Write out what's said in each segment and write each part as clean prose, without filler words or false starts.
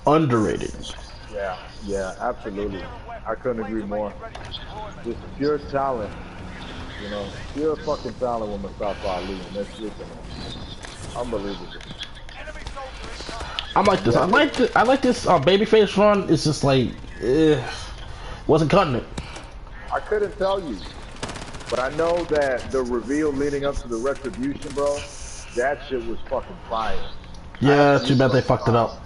underrated. Yeah, yeah, absolutely. I couldn't agree more. Just pure talent, pure fucking talent with Mustafa Ali, and that's just unbelievable. I like this. Yeah, I like this babyface run. It's just like, wasn't cutting it. I couldn't tell you, but I know that the reveal leading up to the retribution, bro, that shit was fucking fire. I Yeah, it's too actually bad they fucking fucked it up.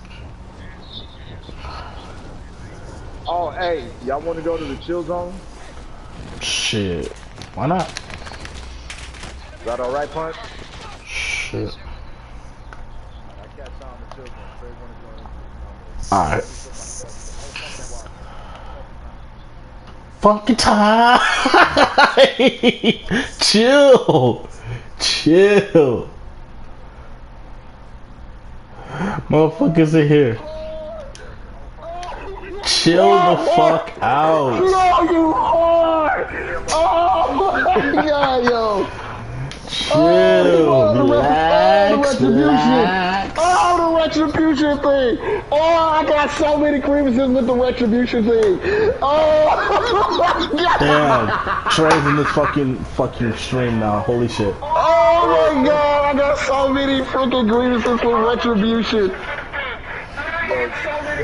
Oh, hey, y'all want to go to the chill zone? Shit, why not? Is that all right, Punch? Shit. I catch y'all in the chill zone. Trey want to go. All right. Funky time. Chill. Chill. Motherfuckers in here. Chill the fuck out. Yo, you hard! Oh my god, yo! Chill. Relax. Relax. Oh, the retribution thing! Oh, I got so many grievances with the retribution thing! Oh my god! Damn. Trey's in this fucking stream now. Holy shit. Oh my god, I got so many freaking grievances with retribution!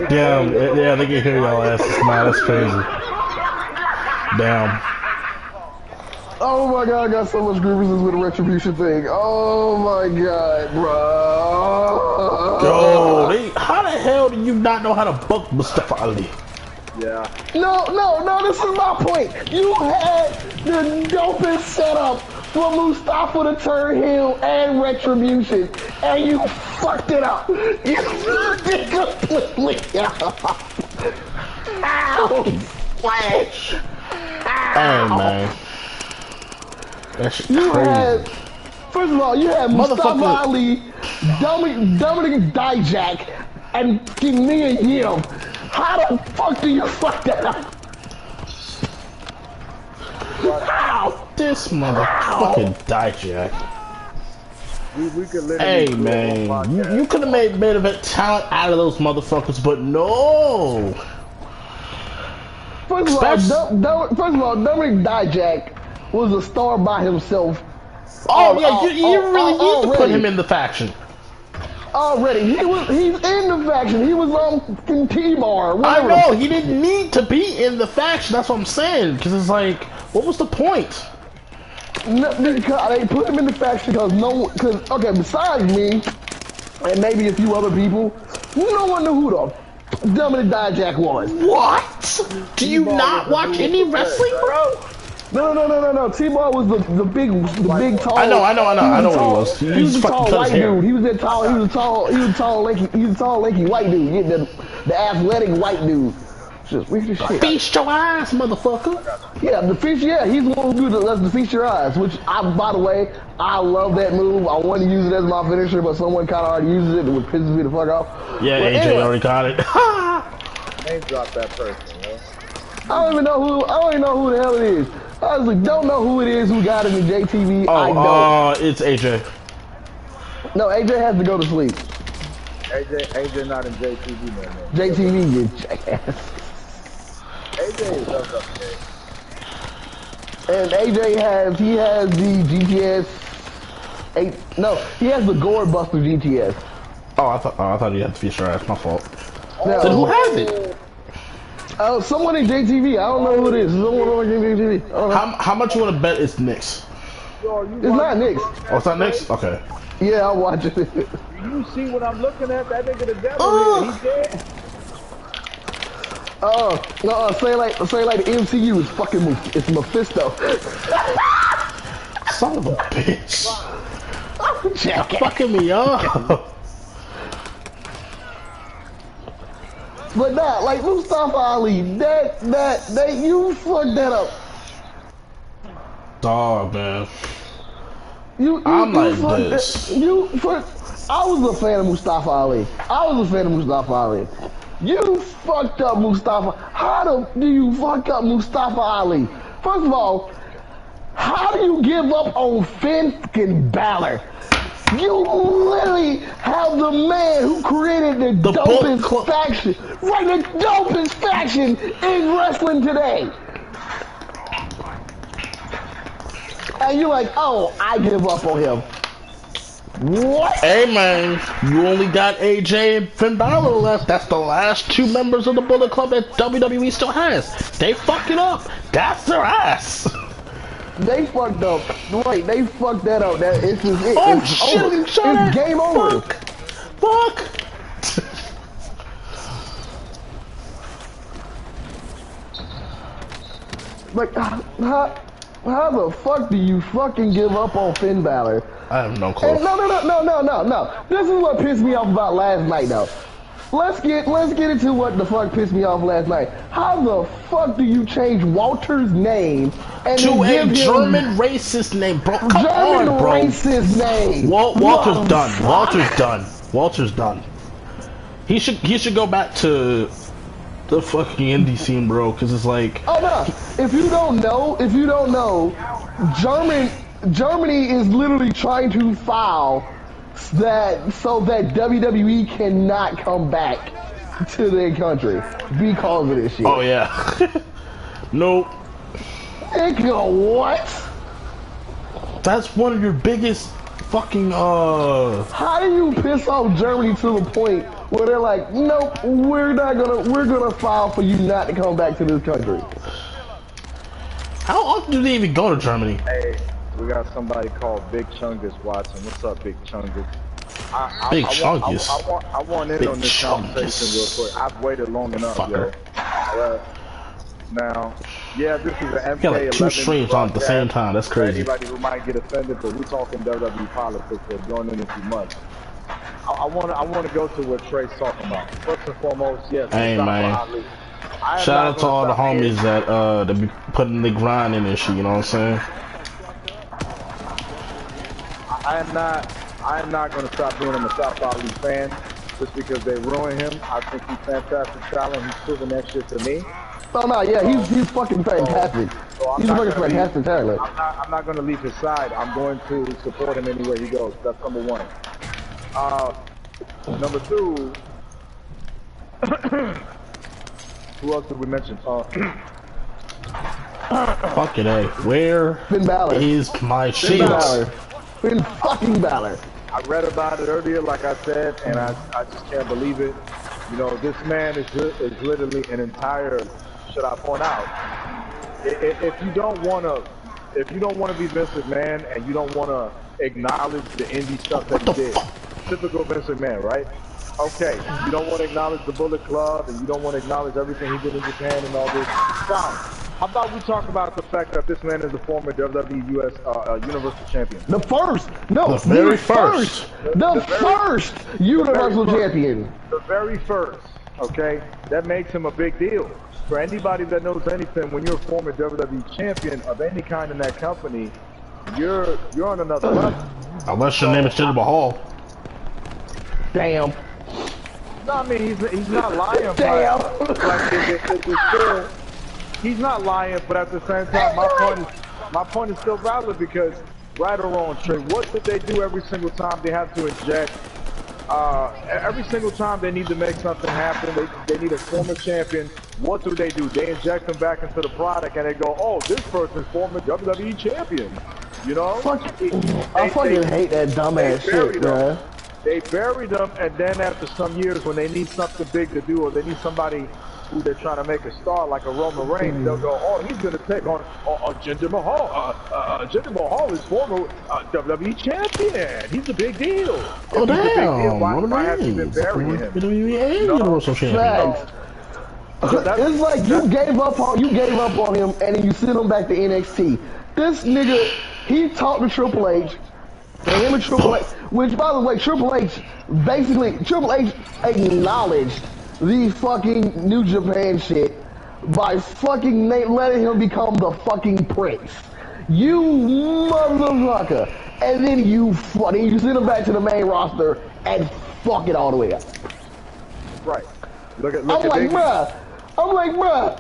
Damn. Yeah, they can hear y'all asses now. That's crazy. Damn. Oh my god, I got so much grievances with the retribution thing. Oh my god, bro. Yo, how the hell do you not know how to book Mustafa Ali? Yeah. No, this is my point. You had the dopest setup for Mustafa to turn heel and retribution, and you fucked it up. You fucked it completely up. Ow! Flash! Hey, man. That's You crazy. had, first of all, you had Mustafa Ali, Dominic Dijak, and King Mia Yim. How the fuck do you fuck that up? How? This motherfucking Dijak. We could literally. Hey, man. You could have made a bit of talent out of those motherfuckers, but no. First of all, Dominic Dijak was a star by himself. Oh, yeah, you really need to put him in the faction. Already, he's in the faction. He was on T-Bar. I know, he didn't need to be in the faction. That's what I'm saying. Because it's like, what was the point? No, because they put him in the faction because okay, besides me and maybe a few other people, no one knew who the Dominic Dijak was. What? Do you not watch any wrestling, bro? No. T-Bar was the big tall. I know what he was. He was a tall white dude. He was a tall, lanky white dude. Yeah, the athletic white dude. Just weird as shit. Feast your eyes, motherfucker. Yeah, he's the one who does the feast your eyes, which by the way, I love that move. I want to use it as my finisher, but someone kind of already uses it, which pisses me the fuck off. Yeah, but AJ anyway, already got it. Name drop that person, yo. I don't even know who the hell it is. I honestly don't know who it is who got it in JTV. I don't. It's AJ. No, AJ has to go to sleep. AJ not in JTV no more. JTV, you jackass. AJ is up there. And AJ has the GTS 8. No, he has the Gore Buster GTS. Oh, I thought you had to feature ass. My fault. No. Then who has it? Someone in JTV. I don't know who it is. Someone in JTV. How much you want to bet it's Knicks? It's not Knicks. Oh, it's not Knicks? Okay. Yeah, I'll watch it. You see what I'm looking at? That nigga the devil here. He's dead. No, say like the MCU is fucking it's Mephisto. Son of a bitch. Jackass. You're fucking me up. But nah, like Mustafa Ali, that you fucked that up. Dog, man. I'm like this. I was a fan of Mustafa Ali. You fucked up Mustafa. How do you fuck up Mustafa Ali? First of all, how do you give up on Finn and Balor? You literally have the man who created the dopest faction, right? The dopest faction in wrestling today. And you're like, oh, I give up on him. What? Hey man, you only got AJ and Finn Balor left. That's the last two members of the Bullet Club that WWE still has. They fuck it up. That's their ass. They fucked up. Right, they fucked that up. That it's just it. Oh it's shit! over. It's game over. Fuck. Like, how the fuck do you fucking give up on Finn Balor? I have no clue. And no. This is what pissed me off about last night, though. Let's get into what the fuck pissed me off last night. How the fuck do you change Walter's name and to a give German him racist name, bro? Come German on, bro. racist name? Walter's done. Walter's done. Walter's done. He should go back to the fucking indie scene, bro. Cause it's like, oh no, if you don't know, Germany is literally trying to file that so that WWE cannot come back to their country because of this shit. oh yeah. Nope. Nigga, what? That's one of your biggest fucking How do you piss off Germany to the point where they're like, nope, we're gonna file for you not to come back to this country? How often do they even go to Germany? Hey, we got somebody called Big Chungus watching. What's up, Big Chungus? Big Chungus. I want in Big on this conversation real quick. I've waited long enough, Fucker. yo. Now, yeah, this is an MK11. You got like two streams on at the same time. That's crazy. Anybody who might get offended, but we're talking WWE politics, so going into too much. I want to go to what Trey's talking about. First and foremost, yes. Hey man. Shout out to all the homies that be putting the grind in and shit, you know what I'm saying? I am not going to stop being a Mustafa Ali fan just because they ruined him. I think he's fantastic talent. He's proven that shit to me. Oh no, yeah, he's fucking fantastic. He's a fucking fantastic talent. I'm not going to leave his side. I'm going to support him anywhere he goes. That's number one. Number two, who else did we mention? Fucking A. Where Finn Balor. is my Finn shield? Balor. Finn fucking Balor. I read about it earlier, like I said, and I just can't believe it. You know, this man is literally an entire. Should I point out? If you don't want to be Vince McMahon and you don't want to acknowledge the indie stuff that he did, typical Vince McMahon, right? Okay, you don't want to acknowledge the Bullet Club and you don't want to acknowledge everything he did in Japan and all this. Fine. How about we talk about the fact that this man is a former WWE US Universal Champion? The first, no, The very first. the first Universal Champion. The very first, okay? That makes him a big deal. For anybody that knows anything, when you're a former WWE champion of any kind in that company, you're on another level. Unless your name is Jinder Mahal. Damn. No, I mean, he's not lying. Damn. But, like, he's not lying, but at the same time, my point is still valid because, right or wrong, Trey, what did they do every single time they have to inject? Every single time they need to make something happen, they need a former champion. What do? They inject them back into the product and they go, oh, this person's former WWE champion. You know? I fucking hate that dumbass shit, man. They buried them, and then after some years, when they need something big to do, or they need somebody who they're trying to make a star, like a Roman Reigns, they'll go, oh, he's going to take on Jinder Mahal. Jinder Mahal is former WWE champion. He's a big deal. Oh, damn. Why have you been burying him? WWE Universal Champion. It's like you gave up on him, and then you send him back to NXT. This nigga, he talked to Triple H, and him and Triple H, which by the way, Triple H acknowledged the fucking New Japan shit by fucking letting him become the fucking prince. You motherfucker. And then you send him back to the main roster and fuck it all the way up. Right. I'm like, bruh.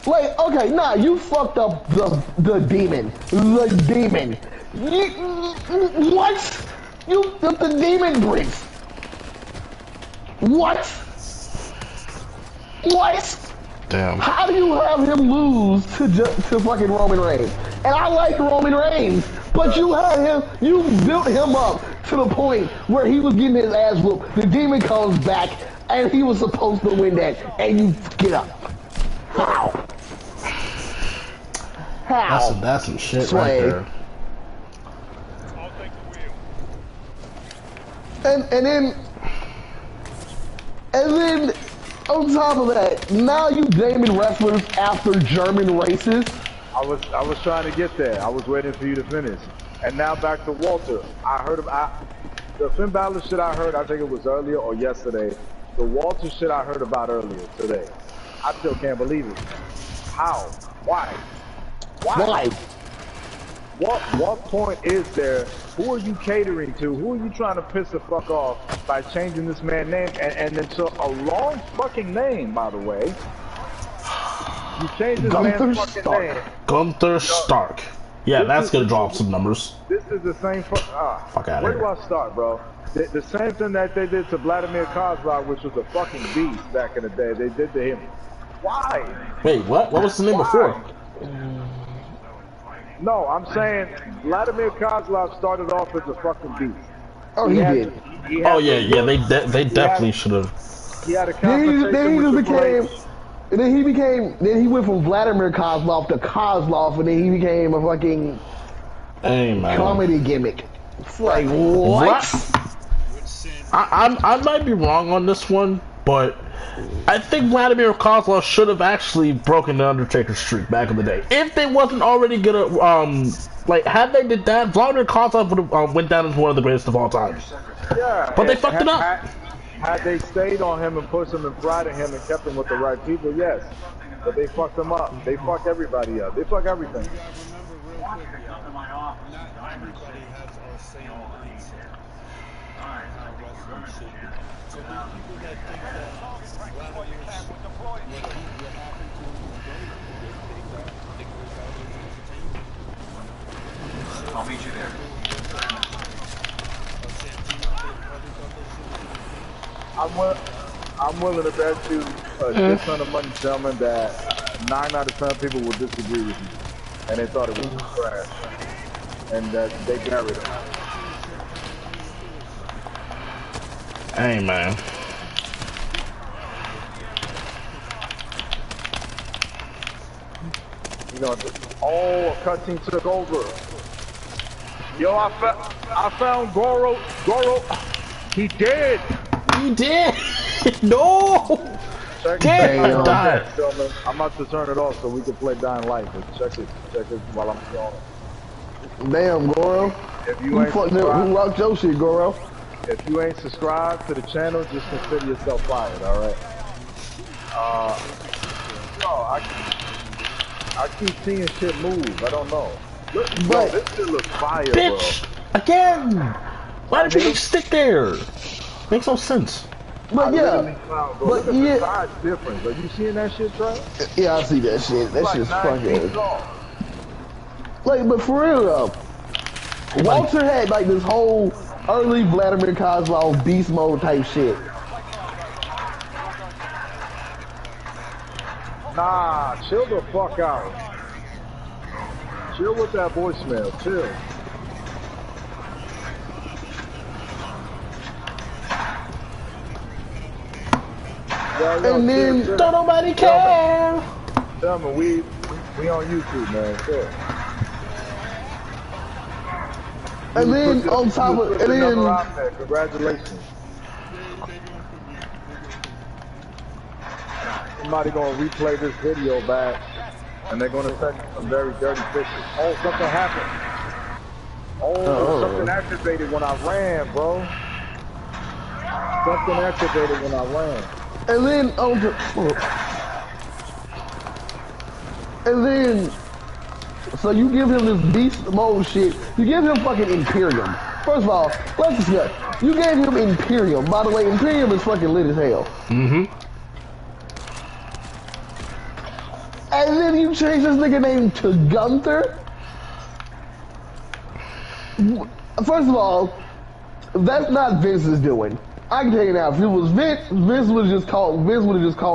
Like, okay, nah, you fucked up the demon. The demon. What? You took the demon bricks. What? What? Damn. How do you have him lose to fucking Roman Reigns? And I like Roman Reigns, but you built him up to the point where he was getting his ass whooped. The demon comes back, and he was supposed to win that, and you get up. How? How? That's some shit Sway. right there. And then on top of that, now you naming wrestlers after German races. I was trying to get there. I was waiting for you to finish. And now back to Walter. I heard the Finn Balor shit I heard, I think it was earlier or yesterday. The Walter shit I heard about earlier today. I still can't believe it. How? Why? Why? What point is there? Who are you catering to? Who are you trying to piss the fuck off by changing this man's name? And it's a long fucking name, by the way. You changed this man's fucking name. Gunther Stark. Yeah, that's gonna draw up some numbers. This is the same fuck out where of do here. I start, bro? The same thing that they did to Vladimir Kozlov, which was a fucking beast back in the day, they did to him. Why? Wait, what? What was the name before? No, I'm saying Vladimir Kozlov started off as a fucking beast. Oh, he did. Oh yeah, they definitely should have. He had a Then he conversation just became, then he went from Vladimir Kozlov to Kozlov, and then he became a fucking Hey man. comedy gimmick. It's like, what? I might be wrong on this one, but I think Vladimir Kozlov should have actually broken the Undertaker streak back in the day. If they wasn't already gonna, like, had they did that, Vladimir Kozlov would have went down as one of the greatest of all time. Yeah. But they fucked it up. Had they stayed on him and pushed him and frightened him and kept him with the right people, yes. But they fucked him up. They fuck everybody up. They fuck everything. I'll meet you there. I'm willing to bet you a shit ton of money, gentlemen, that 9 out of 10 people will disagree with you. And they thought it was trash. And that they buried him. Hey man. You know, a cutscene took over. Yo, I found Goro. He did. He did. No. Damn, I died. I'm about to turn it off so we can play Dying Light. But check it while I'm still on it. Damn, Goro. If you ain't Who rocked your shit, Goro? If you ain't subscribed to the channel, just consider yourself fired, alright? I keep seeing shit move. I don't know. Look, bro, this shit looks fire, Bitch! bro. Again! Why did you stick there? Makes no sense. But yeah, Look at the size difference. Are you seeing that shit, Trey? yeah, I see that shit. That Like shit's 9 fucking. feet tall. Like, but for real though, Walter had like this whole early Vladimir Kozlov beast mode type shit. Nah, chill the fuck out. Chill with that voicemail. Chill. And then Don't nobody care. Tell me, we on YouTube, man. Sure. And then on top of, and then congratulations. Somebody gonna replay this video back, and they're gonna send some very dirty pictures. Oh, something happened. Oh, something activated when I ran, bro. Something activated when I ran. and then on the, and then so you give him this beast mode shit. You give him fucking Imperium. First of all, let's discuss. You gave him Imperium. By the way, Imperium is fucking lit as hell. Mm-hmm. And then you change this nigga name to Gunther. First of all, That's not Vince's doing. I can tell you now, if it was Vince, Vince would have just called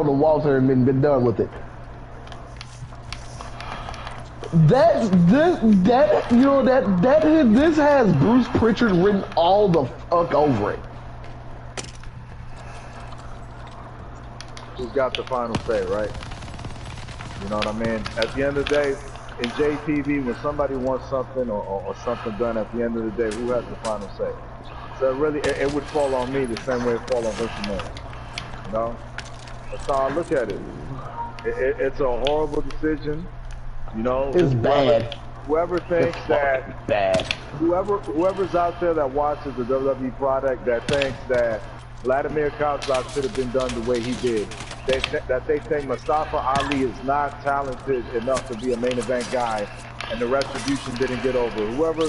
the Walter and been done with it. This has Bruce Pritchard written all the fuck over it. Who's got the final say, right? You know what I mean? At the end of the day, in JTV, when somebody wants something or something done, at the end of the day, who has the final say? So really, it would fall on me the same way it fall on Vince McMahon. You know? That's how I look at it. It's a horrible decision. You know? It's bad. Whoever thinks that... Bad. Whoever's out there that watches the WWE product that thinks that Vladimir Kozlov should have been done the way he did, that they think Mustafa Ali is not talented enough to be a main event guy, and the retribution didn't get over. Whoever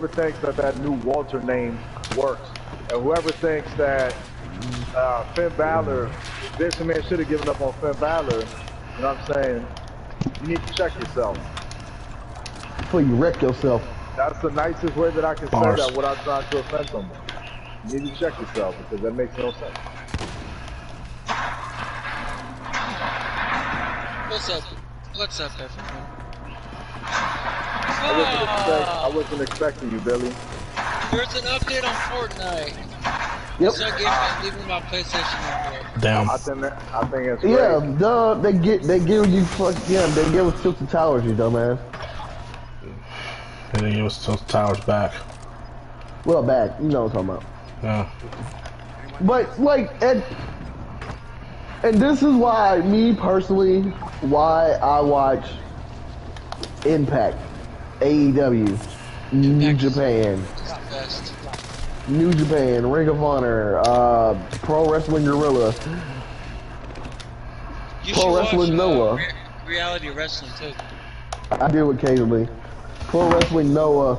thinks that new Walter name works, and whoever thinks that Finn Balor, Vince McMahon should have given up on Finn Balor, you know what I'm saying? You need to check yourself. Before you wreck yourself. That's the nicest way that I can say that without trying to offend someone. You need to check yourself because that makes no sense. What's up, everyone? I wasn't expecting you, Billy. There's an update on Fortnite. Yep. So leaving my PlayStation number. Damn. I think it's great. Yeah, duh, they give you they give us Tilted Towers, you dumbass. And then give us Tilted Towers back. Well, back, you know what I'm talking about. Yeah. But like, and this is why, me personally, why I watch Impact, AEW, New Japan, New Japan, Ring of Honor, Pro Wrestling Guerrilla, Pro Wrestling Noah. Reality Wrestling too. I do occasionally. Pro Wrestling Noah.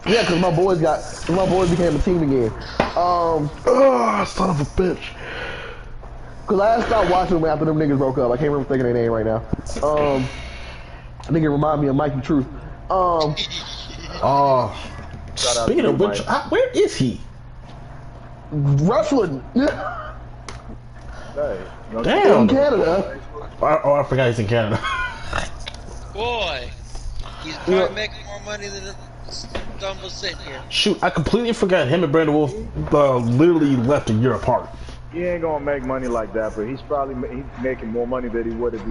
Yeah, cause my boys became a team again. Oh, son of a bitch. Cause I stopped watching them after them niggas broke up. I can't remember thinking their name right now. I think it remind me of Mikey Truth. Speaking of which, where is he? Wrestling. Hey, Damn. In Canada. I forgot he's in Canada. Boy, he's probably making more money than the dumb was sitting here. Shoot, I completely forgot him and Brandon Wolf literally left a year apart. He ain't gonna make money like that, but he's making more money than he would if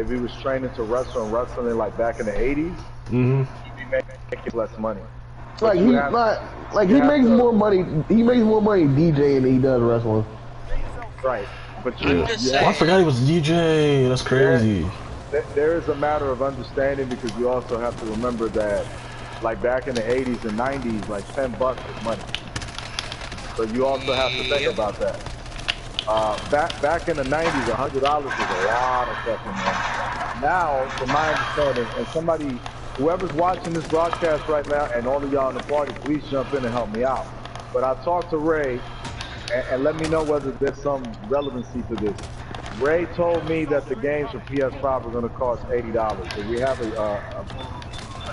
he was training to wrestle and wrestling like back in the 80s. Mm-hmm. He'd be making less money. Like he makes more money. He makes more money DJing than he does wrestling. Right, but I forgot he was a DJ. That's crazy. There is a matter of understanding because you also have to remember that, like back in the 80s and 90s, like $10 was money. So you also have to think about that. Back in the 90s, $100 was a lot of fucking money. Now, from my understanding, and whoever's watching this broadcast right now, and all of y'all in the party, please jump in and help me out. But I talked to Ray, and let me know whether there's some relevancy to this. Ray told me that the games for PS5 are going to cost $80. Do we have an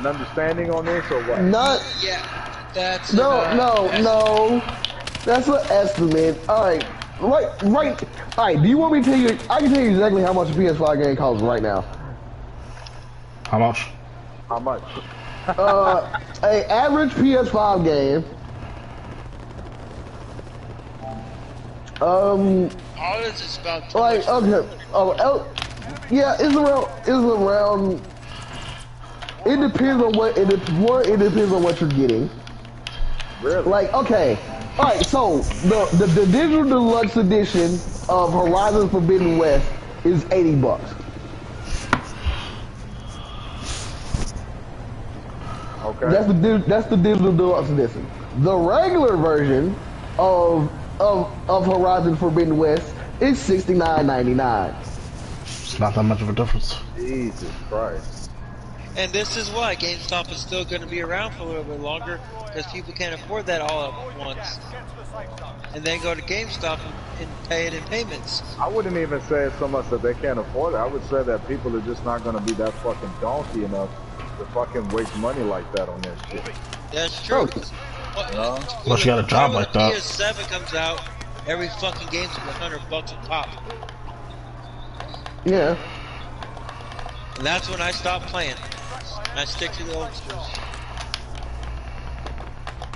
understanding on this, or what? Not. Yeah, that's No. That's an estimate. All right. Do you want me to tell you? I can tell you exactly how much a PS5 game costs right now. How much? How much? A average PS5 game. all this is about. Like okay. Yeah, it's around. It depends on what it depends on what you're getting. Really? Like okay. All right, so the digital deluxe edition of Horizon Forbidden West is $80. Okay. That's the digital deluxe edition. The regular version of Horizon Forbidden West is $69.99. It's not that much of a difference. Jesus Christ. And this is why GameStop is still going to be around for a little bit longer, because people can't afford that all at once. And then go to GameStop and pay it in payments. I wouldn't even say it's so much that they can't afford it. I would say that people are just not going to be that fucking donkey enough to fucking waste money like that on that shit. That's true. You know? Unless you got a job when like that. PS7 comes out, every fucking game's $100 a pop. Yeah. And that's when I stop playing. I stick to the old schools.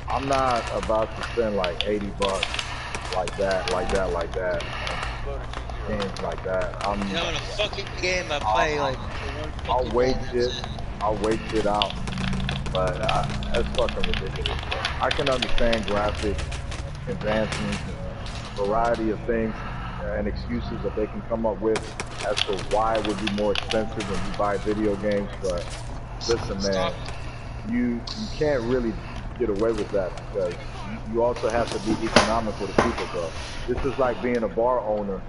I'm not about to spend like $80 like that. Games like that. You know, in a fucking game I play like one I'll fucking wait game, shit. I'll wait shit out. But that's fucking ridiculous. Bro. I can understand graphic advancements, variety of things and excuses that they can come up with as to why it would be more expensive when you buy video games. But listen, man, you can't really get away with that because you also have to be economical to people, bro. This is like being a bar owner.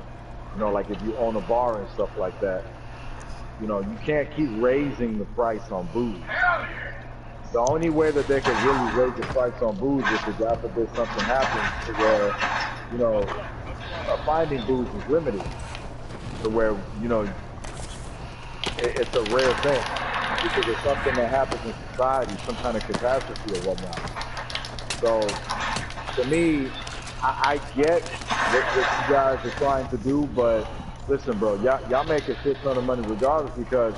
You know, like if you own a bar and stuff like that, you know, you can't keep raising the price on booze. The only way that they could really raise the price on booze is if God forbid something happens to where, you know, finding booze is limited. To where, you know, it's a rare thing. Because it's something that happens in society, some kind of catastrophe or whatnot. So, to me, I get what you guys are trying to do, but listen, bro, y'all make a shit ton of money regardless because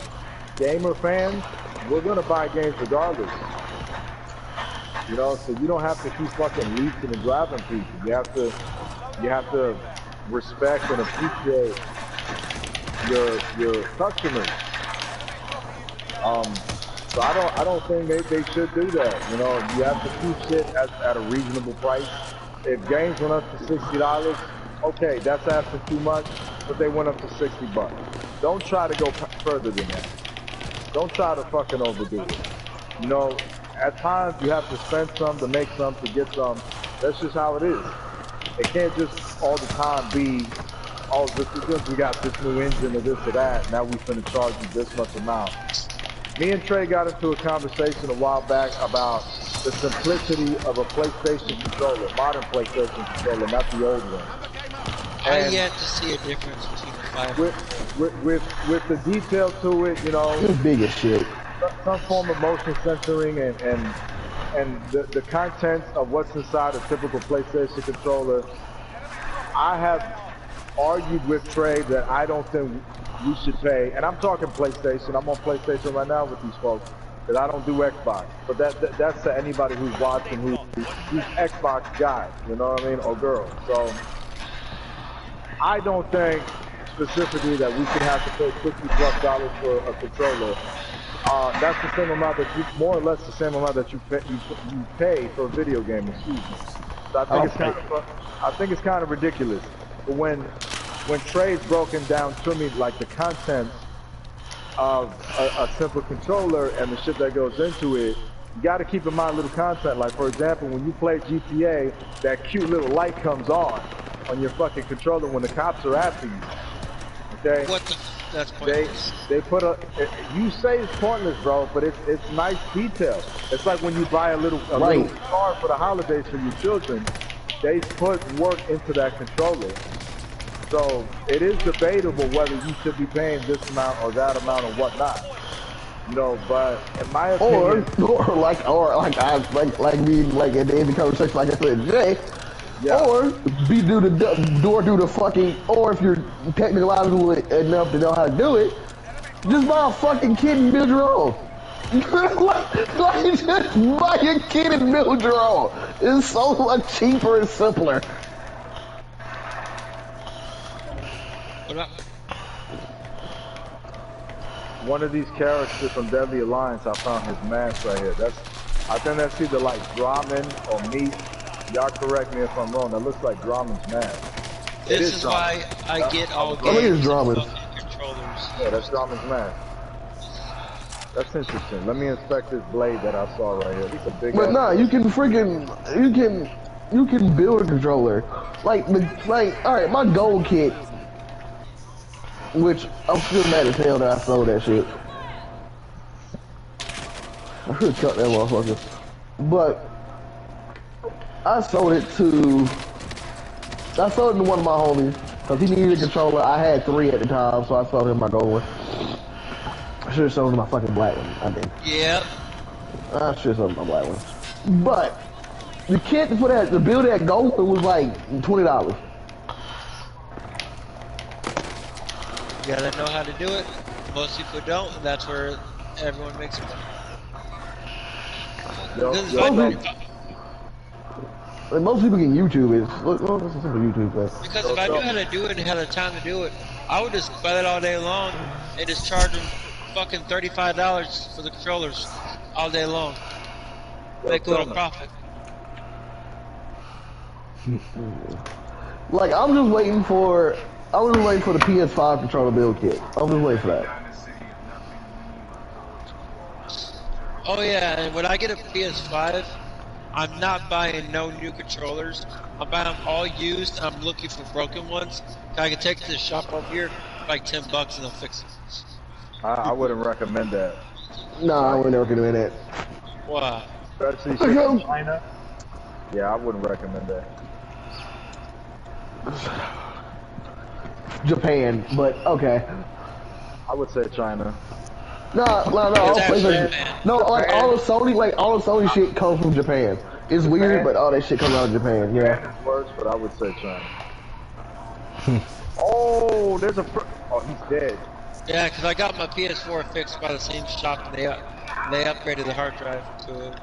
gamer fans, we're gonna buy games regardless. You know, so you don't have to keep fucking leeching and driving people. You have to respect and appreciate your customers. So I don't think they should do that. You know, you have to keep shit at a reasonable price. If games went up to $60, okay, that's asking too much, but they went up to $60. Don't try to go further than that. Don't try to fucking overdo it. You know, at times you have to spend some to make some to get some. That's just how it is. It can't just all the time be, oh, just because we got this new engine or this or that, now we finna charge you this much amount. Me and Trey got into a conversation a while back about the simplicity of a PlayStation controller, modern PlayStation controller, not the old one. I yet to see a difference between the five. With the detail to it, you know, It's big as shit. some form of motion censoring and the contents of what's inside a typical PlayStation controller. I have argued with Trey that I don't think we should pay, and I'm talking PlayStation. I'm on PlayStation right now with these folks, because I don't do Xbox. But that's to anybody who's watching who's Xbox guys, you know what I mean, or girls. So I don't think specifically that we should have to pay $50+ for a controller. That's the same amount that you, more or less the same amount that you pay for a video game. Excuse me. So I think it's kind of ridiculous. But when Trey's broken down to me like the content of a simple controller and the shit that goes into it, you got to keep in mind little content. Like for example, when you play GTA, that cute little light comes on your fucking controller when the cops are after you. Okay. That's pointless. They put a. You say it's pointless, bro, but it's nice detail. It's like when you buy a little car for the holidays for your children. They put work into that controller. So it is debatable whether you should be paying this amount or that amount or whatnot. You know, but in my opinion, or like at the end of the conversation, like I said, Jay. Yeah. Or do the fucking, or if you're technological enough to know how to do it, just buy a fucking kit and build your own. like just buy a kit and build your own. It's so much cheaper and simpler. One of these characters from Deadly Alliance, I found his mask right here. I think that's either like Dramen or Meat. Y'all correct me if I'm wrong. That looks like Dramen's mask. This is why I get all games controllers. Yeah, that's Dramen's mask. That's interesting. Let me inspect this blade that I saw right here. It's a big. But nah, you can build a controller. Like all right, my gold kit, which I'm still mad as hell that I sold that shit. I should have cut that motherfucker. But I sold it to one of my homies because he needed a controller. I had 3 at the time, so I sold him my gold one. I should have sold my fucking black one. I did. Yep. I should have sold my black one. But the kit for that, the build that gold one was like $20. You gotta know how to do it. Most people don't, and that's where everyone makes money. Because Like most people can YouTube it. Look, this is simple YouTube, but because if I knew how to do it and had the time to do it, I would just play it all day long and just charge them fucking $35 for the controllers all day long. Make a little profit. like I'm just waiting for the PS5 controller build kit. I'm just waiting for that. Oh yeah, and when I get a PS5, I'm not buying no new controllers. I'm buying them all used. I'm looking for broken ones. I can take it to the shop over here, like $10, and they'll fix it. I wouldn't recommend that. No, I wouldn't recommend that. Why? Especially shit in China. Yeah, I wouldn't recommend that. Japan, but okay. I would say China. No. Like all the Sony shit comes from Japan. It's weird, but all that shit comes out of Japan. Yeah. It's worse, but I would say China. Oh, there's a. Oh, he's dead. Yeah, because I got my PS4 fixed by the same shop, and they upgraded the hard drive to